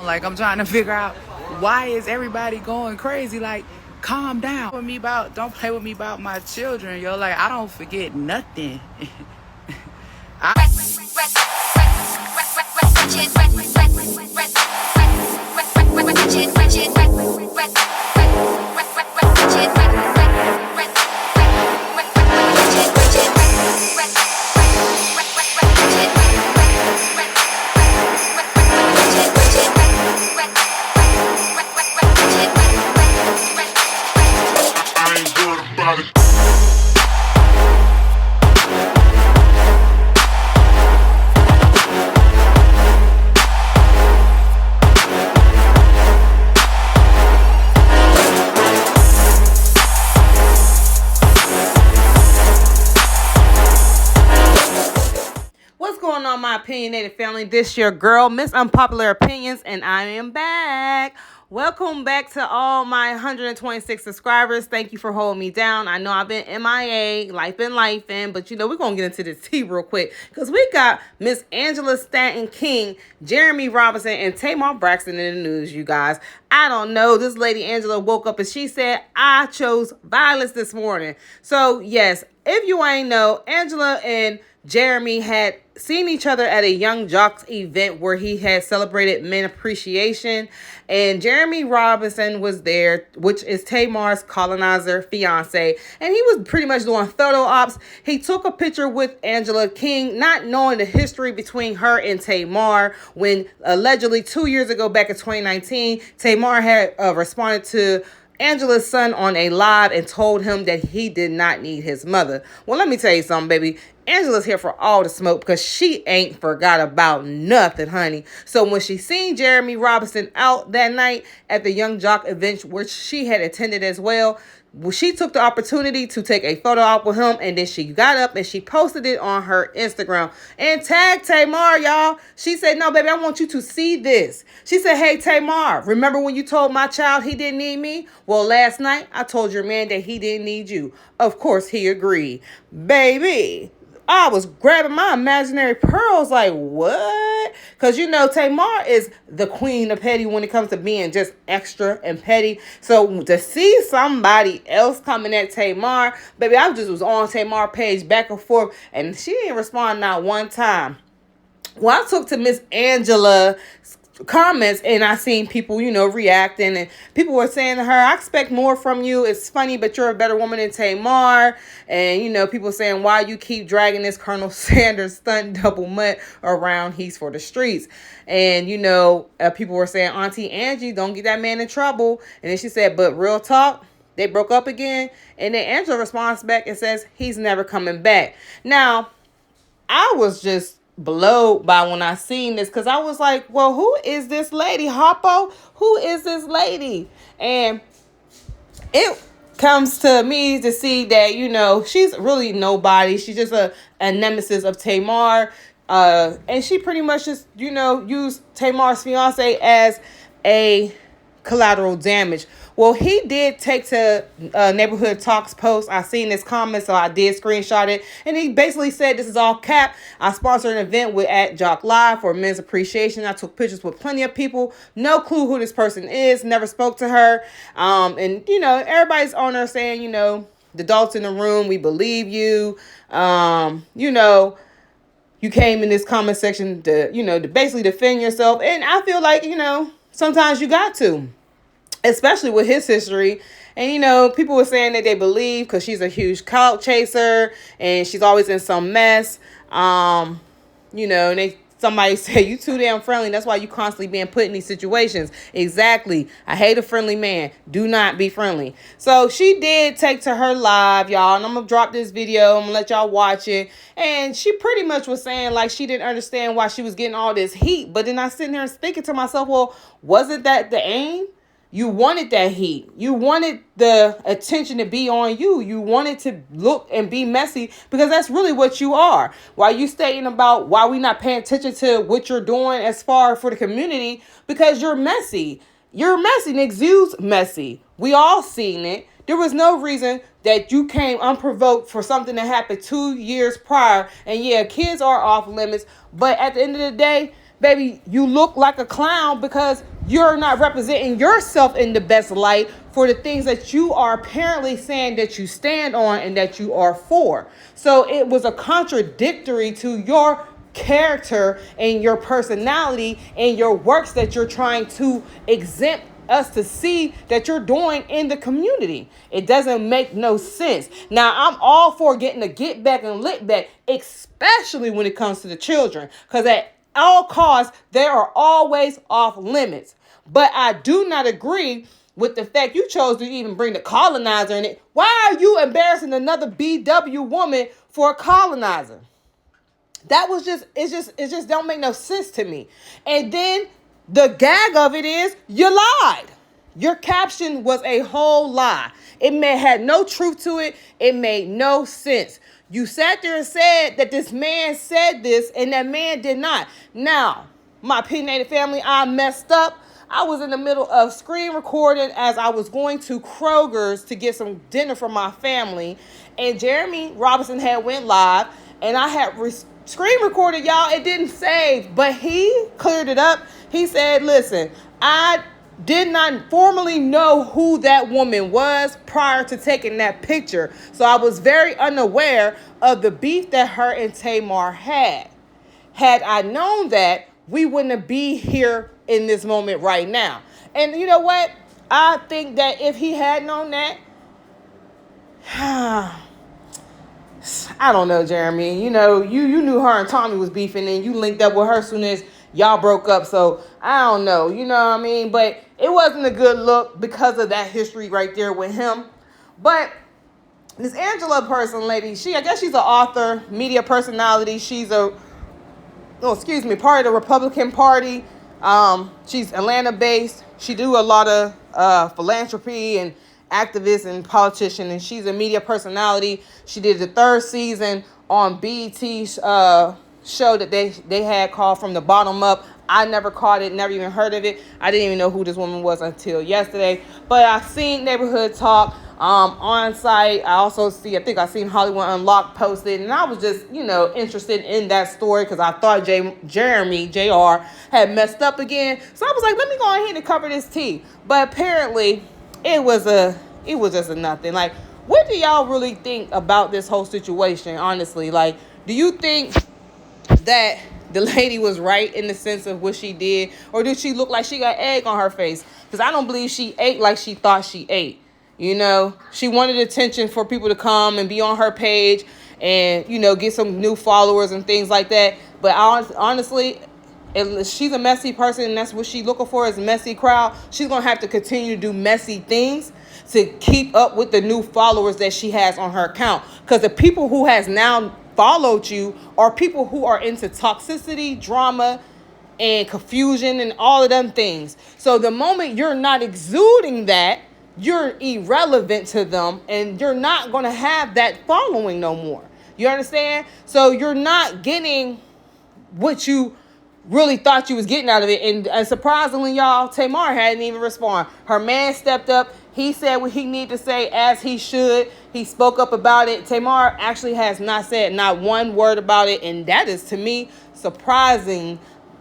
Like, I'm trying to figure out why is everybody going crazy. Like, calm down. Don't play with me about my children, yo. Like, I don't forget nothing. My opinionated family, this your girl Miss Unpopular Opinions, and I am back. Welcome back to all my 126 subscribers. Thank you for holding me down. I know I've been MIA, life been, but we're gonna get into this tea real quick because we got Miss Angela Stanton King, Jeremy Robinson, and Tamar Braxton in the news. You guys, I don't know. This lady Angela woke up and she said, "I chose violence this morning." So yes, if you ain't know, Angela and Jeremy had seen each other at a Young Jocks event where he had celebrated men appreciation, and Jeremy Robinson was there, which is Tamar's colonizer fiance, and he was pretty much doing photo ops. He took a picture with Angela King, not knowing the history between her and Tamar, when allegedly 2 years ago, back in 2019, Tamar had responded to Angela's son on a live and told him that he did not need his mother. Well, let me tell you something, baby. Angela's here for all the smoke because she ain't forgot about nothing, honey. So when she seen Jeremy Robinson out that night at the Young Jock event, which she had attended as well, she took the opportunity to take a photo op with him, and then she got up and she posted it on her Instagram and tagged Tamar, y'all. She said, "No, baby, I want you to see this." She said, "Hey, Tamar, remember when you told my child he didn't need me? Well, last night I told your man that he didn't need you." Of course, he agreed. Baby, I was grabbing my imaginary pearls like, what? Because, Tamar is the queen of petty when it comes to being just extra and petty. So to see somebody else coming at Tamar, baby, I just was on Tamar page back and forth, and she didn't respond not one time. Well, I took to Miss Angela comments and I seen people, reacting, and people were saying to her, "I expect more from you. It's funny, but you're a better woman than Tamar." And, people saying, "Why you keep dragging this Colonel Sanders stunt double mutt around? He's for the streets." And, people were saying, "Auntie Angie, don't get that man in trouble." And then she said, "But real talk, they broke up again." And then Angela responds back and says, "He's never coming back." Now, I was just blown by when I seen this, because I was like, well, who is this lady? Hoppo? Who is this lady? And it comes to me to see that, she's really nobody. She's just a nemesis of Tamar. And she pretty much just, used Tamar's fiance as a collateral damage. Well, he did take to Neighborhood Talks post. I seen this comment, so I did screenshot it. And he basically said, "This is all cap. I sponsored an event with at Jock Live for men's appreciation. I took pictures with plenty of people. No clue who this person is. Never spoke to her." And, everybody's on her saying, the adults in the room, we believe you. You came in this comment section to basically defend yourself. And I feel like, sometimes you got to, especially with his history. And, people were saying that they believe because she's a huge clout chaser and she's always in some mess. And somebody said, "You too damn friendly. That's why you constantly being put in these situations." Exactly. I hate a friendly man. Do not be friendly. So she did take to her live, y'all. And I'm going to drop this video. I'm going to let y'all watch it. And she pretty much was saying like she didn't understand why she was getting all this heat. But then I sitting there thinking to myself, well, wasn't that the aim? You wanted that heat. You wanted the attention to be on you. You wanted to look and be messy because that's really what you are. While you stating about why we not paying attention to what you're doing as far for the community, because you're messy. You're messy and exudes messy. We all seen it. There was no reason that you came unprovoked for something that happened 2 years prior. And yeah, kids are off limits. But at the end of the day, baby, you look like a clown because you're not representing yourself in the best light for the things that you are apparently saying that you stand on and that you are for. So it was a contradictory to your character and your personality and your works that you're trying to exempt us to see that you're doing in the community. It doesn't make no sense. Now, I'm all for getting a get back and lit back, especially when it comes to the children, because at all costs, they are always off limits. But I do not agree with the fact you chose to even bring the colonizer in it. Why are you embarrassing another BW woman for a colonizer? That was it just don't make no sense to me. And then the gag of it is you lied. Your caption was a whole lie. Had no truth to it. It made no sense. You sat there and said that this man said this and that man did not. Now, my opinionated family, I messed up. I was in the middle of screen recording as I was going to Kroger's to get some dinner for my family. And Jeremy Robinson had went live and I had screen recorded, y'all. It didn't save, but he cleared it up. He said, listen, I did not formally know who that woman was prior to taking that picture. So I was very unaware of the beef that her and Tamar had. Had I known that, we wouldn't be here in this moment right now. And you know what? I think that if he had known that, I don't know, Jeremy. You know, you knew her and Tommy was beefing and you linked up with her as soon as y'all broke up. So I don't know, you know what I mean? But it wasn't a good look because of that history right there with him. But this Angela person, lady, I guess she's an author, media personality. She's part of the Republican Party. She's Atlanta based. She do a lot of philanthropy and activist and politician, and she's a media personality. She did the 3rd season on BET's show that they had called From the Bottom Up. I never caught it, never even heard of it. I didn't even know who this woman was until yesterday. But I've seen Neighborhood Talk on site. I think I seen Hollywood Unlocked posted, and I was just, interested in that story because I thought Jeremy Jr. had messed up again. So I was like, let me go ahead and cover this tea. But apparently, it was just a nothing. Like, what do y'all really think about this whole situation? Honestly, like, do you think that the lady was right in the sense of what she did, or did she look like she got egg on her face? Because I don't believe she ate like she thought she ate. She wanted attention for people to come and be on her page and, get some new followers and things like that. But honestly, if she's a messy person and that's what she's looking for is a messy crowd, she's going to have to continue to do messy things to keep up with the new followers that she has on her account. Because the people who has now followed you are people who are into toxicity, drama, and confusion and all of them things. So the moment you're not exuding that, you're irrelevant to them and you're not going to have that following no more. You understand? So you're not getting what you really thought you was getting out of it. And surprisingly, y'all, Tamar hadn't even responded. Her man stepped up. He said what he needed to say, as he should. He spoke up about it. Tamar actually has not said not one word about it. And that is, to me, surprising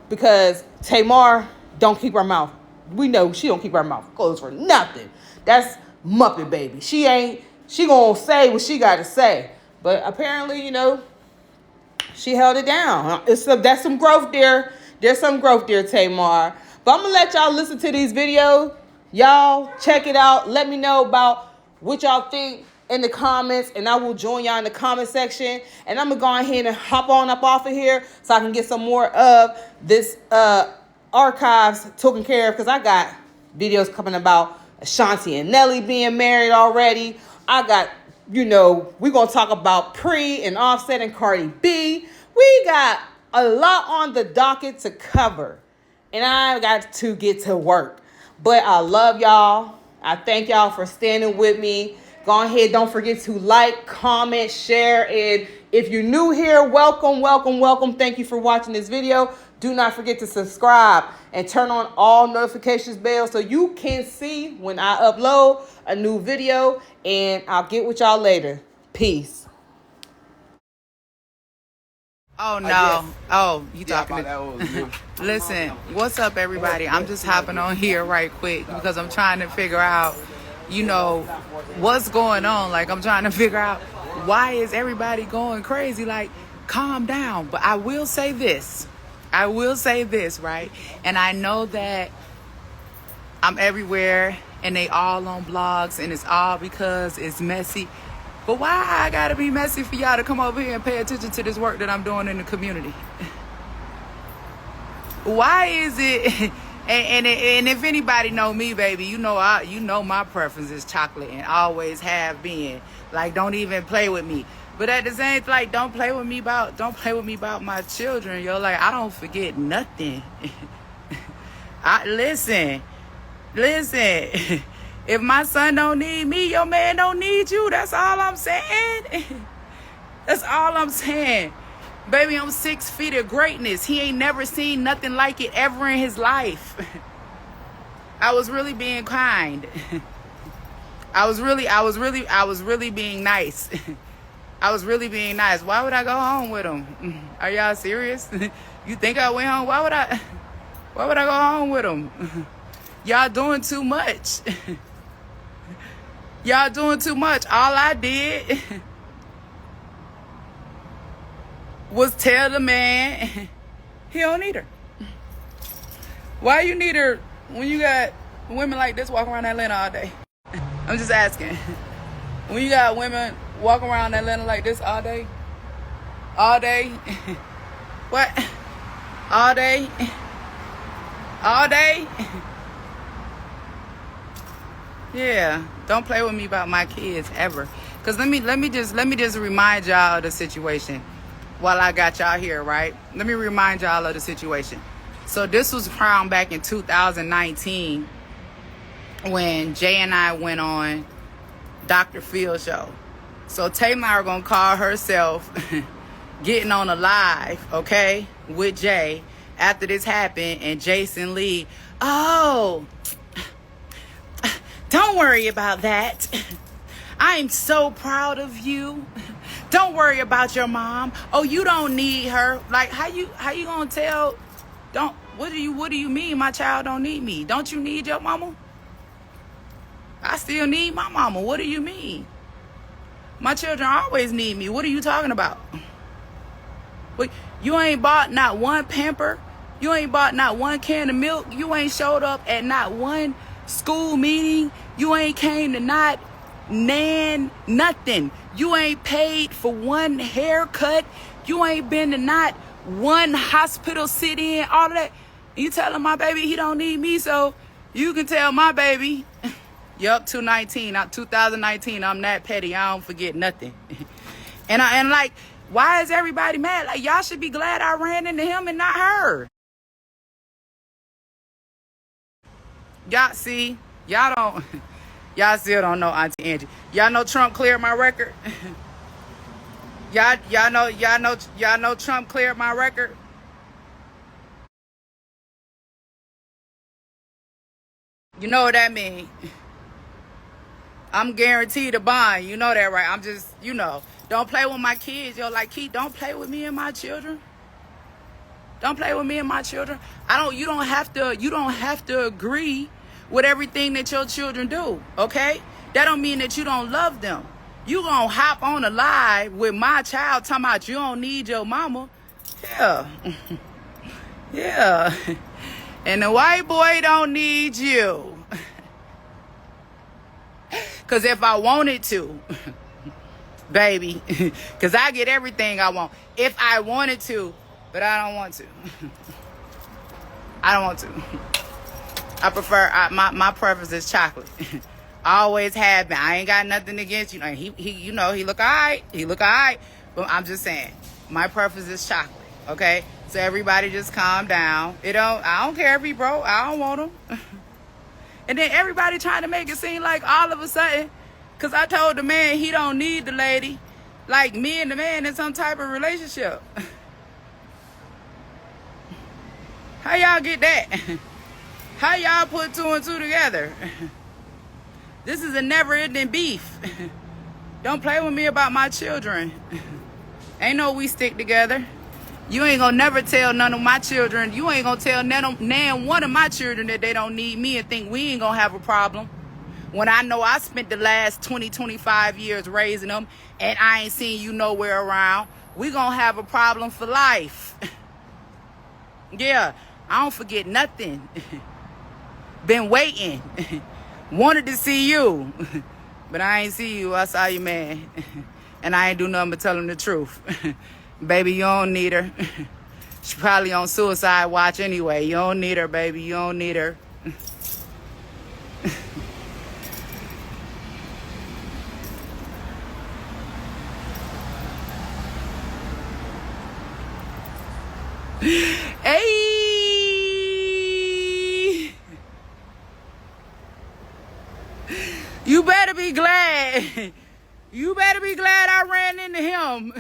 because Tamar don't keep her mouth. We know she don't keep her mouth closed for nothing. That's Muppet baby. She gonna say what she gotta say. But apparently, she held it down. That's some growth there. There's some growth there, Tamar. But I'm gonna let y'all listen to these videos. Y'all check it out. Let me know about what y'all think in the comments, and I will join y'all in the comment section. And I'm gonna go ahead and hop on up off of here so I can get some more of this archives taken care of, because I got videos coming about Ashanti and Nelly being married already. I got, we're going to talk about Pre and Offset and Cardi B. We got a lot on the docket to cover, and I got to get to work. But I love y'all. I thank y'all for standing with me. Go ahead. Don't forget to like, comment, share. And if you're new here, welcome, welcome, welcome. Thank you for watching this video. Do not forget to subscribe and turn on all notifications bells so you can see when I upload a new video. And I'll get with y'all later. Peace. Oh no. Yes. Oh, you Yeah, talking that was to Listen, what's up everybody? I'm just hopping on here right quick because I'm trying to figure out, what's going on. Like I'm trying to figure out why is everybody going crazy? Like, calm down. But I will say this. Right? And I know that I'm everywhere and they all on blogs and it's all because it's messy. But why I gotta be messy for y'all to come over here and pay attention to this work that I'm doing in the community? Why is it? And if anybody know me, baby, you know my preference is chocolate and always have been. Like, don't even play with me. But at the same time, like, don't play with me about my children, yo. Like, I don't forget nothing. Listen. If my son don't need me, your man don't need you. That's all I'm saying. That's all I'm saying. Baby, I'm 6 feet of greatness. He ain't never seen nothing like it ever in his life. I was really being kind. I was really being nice. I was really being nice. Why would I go home with him? Are y'all serious? You think I went home? Why would I go home with him? Y'all doing too much. Y'all doing too much. All I did was tell the man he don't need her. Why you need her when you got women like this walking around Atlanta all day? I'm just asking. When you got women walking around Atlanta like this all day? What? All day? Yeah, don't play with me about my kids ever. Cause let me just remind y'all of the situation while I got y'all here, right? Let me remind y'all of the situation. So this was around back in 2019 when Jay and I went on Dr. Phil's show. So Tamar gonna call herself getting on a live, okay, with Jay after this happened, and Jason Lee, oh, don't worry about that. I'm so proud of you. Don't worry about your mom. Oh, you don't need her. Like, how you gonna tell? What do you mean my child don't need me? Don't you need your mama? I still need my mama. What do you mean? My children always need me. What are you talking about? Wait, you ain't bought not one pamper. You ain't bought not one can of milk. You ain't showed up at not one school meeting. You ain't came to not nothing. You ain't paid for one haircut. You ain't been to not one hospital sit in, all of that. You telling my baby he don't need me, so you can tell my baby, yup, 2019, I'm that petty. I don't forget nothing. and like, why is everybody mad? Like, y'all should be glad I ran into him and not her. Y'all see, y'all still don't know Auntie Angie. Y'all know Trump cleared my record. Y'all know Trump cleared my record. You know what that means? I'm guaranteed a bond. You know that, right? I'm just, don't play with my kids. Yo, like, Keith, don't play with me and my children. Don't play with me and my children. You don't have to agree with everything that your children do, okay? That don't mean that you don't love them. You gonna hop on a live with my child talking about you don't need your mama. Yeah. Yeah. And the white boy don't need you. Because if I wanted to, baby, because I get everything I want. If I wanted to, but I don't want to. I don't want to. I prefer, my preference is chocolate. I always have been. I ain't got nothing against you. He look all right. He look all right. But I'm just saying, my preference is chocolate. Okay? So everybody just calm down. I don't care if he broke. I don't want him. And then everybody trying to make it seem like all of a sudden, because I told the man he don't need the lady, like me and the man in some type of relationship. How y'all get that? How y'all put 2 and 2 together? This is a never-ending beef. Don't play with me about my children. Ain't no we stick together. You ain't gonna never tell none of my children. You ain't gonna tell none one of my children that they don't need me and think we ain't gonna have a problem. When I know I spent the last 20, 25 years raising them and I ain't seen you nowhere around. We gonna have a problem for life. Yeah, I don't forget nothing. Been waiting. Wanted to see you. But I ain't see you. I saw you, man. And I ain't do nothing but tell him the truth. Baby, you don't need her. She probably on suicide watch anyway. You don't need her, baby. You don't need her. Hey! You better be glad. You better be glad I ran into him.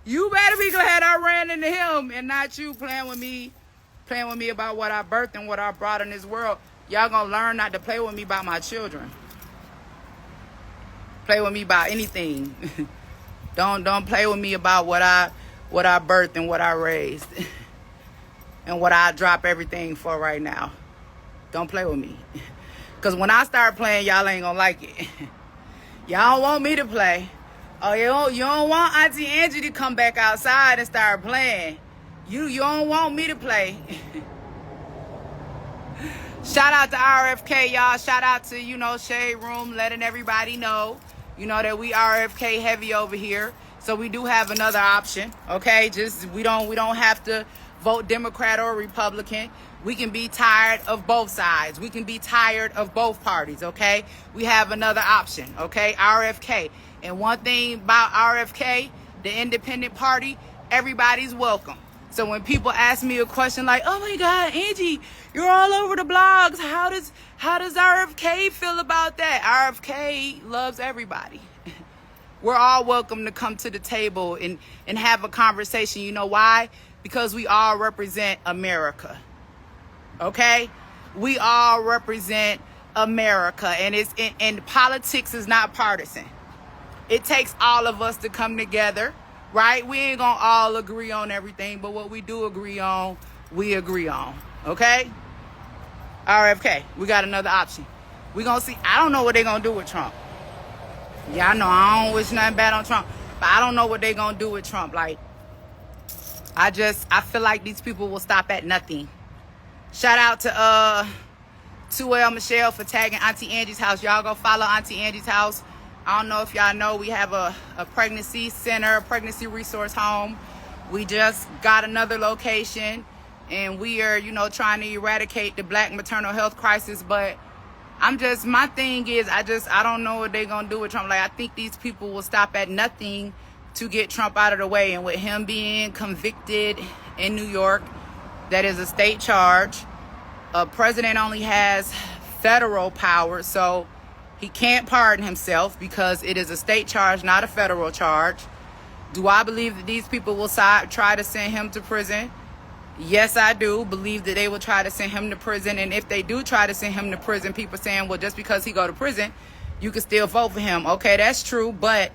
You better be glad I ran into him and not you playing with me about what I birthed and what I brought in this world. Y'all gonna learn not to play with me about my children. Play with me about anything. Don't play with me about what I birthed and what I raised. And what I drop everything for right now. Don't play with me. Because when I start playing, y'all ain't gonna like it. Y'all don't want me to play. Oh, you don't want Auntie Angie to come back outside and start playing. You don't want me to play. Shout out to RFK, y'all. Shout out to, Shade Room, letting everybody know, that we RFK heavy over here. So we do have another option, okay? Just we don't have to vote Democrat or Republican. We can be tired of both sides. We can be tired of both parties, okay? We have another option, okay? RFK. And one thing about RFK, the independent party, everybody's welcome. So when people ask me a question like, oh my God, Angie, you're all over the blogs. How does RFK feel about that? RFK loves everybody. We're all welcome to come to the table and have a conversation. You know why? Because we all represent America. Okay? We all represent America. And politics is not partisan. It takes all of us to come together, right? We ain't gonna all agree on everything, but what we do agree on, we agree on. Okay? RFK, we got another option. We gonna see. I don't know what they gonna do with Trump. Yeah, I know I don't wish nothing bad on Trump, but I don't know what they gonna do with Trump. Like, I feel like these people will stop at nothing. Shout out to 2L Michelle for tagging Auntie Angie's house. Y'all go follow Auntie Angie's house. I don't know if y'all know, we have a pregnancy center, a pregnancy resource home. We just got another location, and we are, trying to eradicate the black maternal health crisis. But my thing is, I don't know what they're going to do with Trump. Like, I think these people will stop at nothing to get Trump out of the way. And with him being convicted in New York, that is a state charge. A president only has federal power, so he can't pardon himself because it is a state charge, not a federal charge. Do I believe that these people will try to send him to prison? Yes, I do believe that they will try to send him to prison. And if they do try to send him to prison, people saying, well, just because he go to prison, you can still vote for him. Okay, that's true. But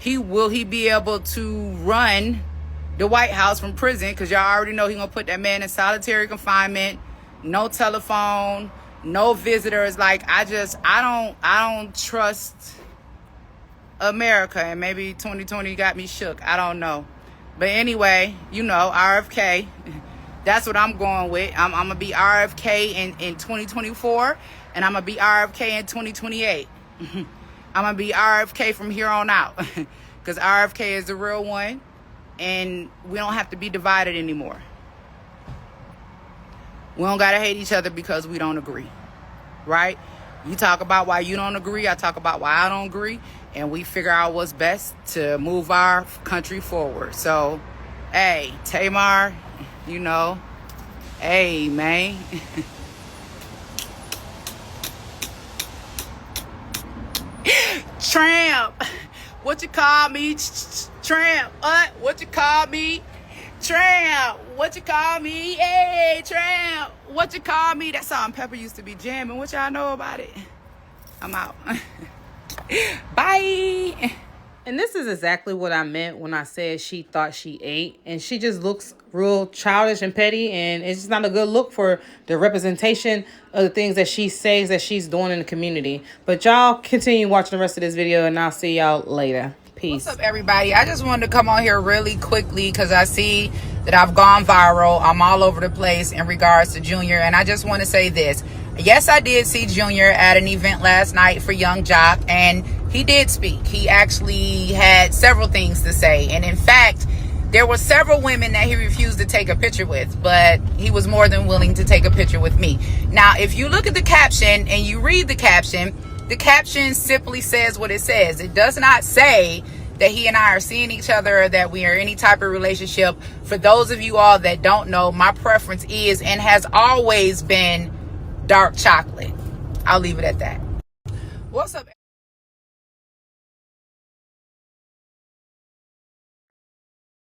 will he be able to run the White House from prison? Because y'all already know he's going to put that man in solitary confinement, no telephone, no visitors. Like, I don't trust America. And maybe 2020 got me shook. I don't know. But anyway, RFK. That's what I'm going with. I'm going to be RFK in 2024. And I'm going to be RFK in 2028. I'm going to be RFK from here on out. Because RFK is the real one. And we don't have to be divided anymore. We don't got to hate each other because we don't agree. Right? You talk about why you don't agree. I talk about why I don't agree. And we figure out what's best to move our country forward. So, hey, Tamar, hey, man. Tramp. What you call me? Tramp. What you call me? Tramp. What you call me? Hey, Tramp. What you call me? That song Pepper used to be jamming. What y'all know about it? I'm out. Bye. And this is exactly what I meant when I said she thought she ate. And she just looks real childish and petty. And it's just not a good look for the representation of the things that she says that she's doing in the community. But y'all continue watching the rest of this video, and I'll see y'all later. Peace. What's up, everybody? I just wanted to come on here really quickly because I see that I've gone viral. I'm all over the place in regards to Junior. And I just want to say this. Yes, I did see Junior at an event last night for Young Jock, and he did speak. He actually had several things to say. And in fact, there were several women that he refused to take a picture with, but he was more than willing to take a picture with me. Now, if you look at the caption and you read the caption simply says what it says. It does not say that he and I are seeing each other or that we are any type of relationship. For those of you all that don't know, my preference is and has always been dark chocolate. I'll leave it at that. What's up?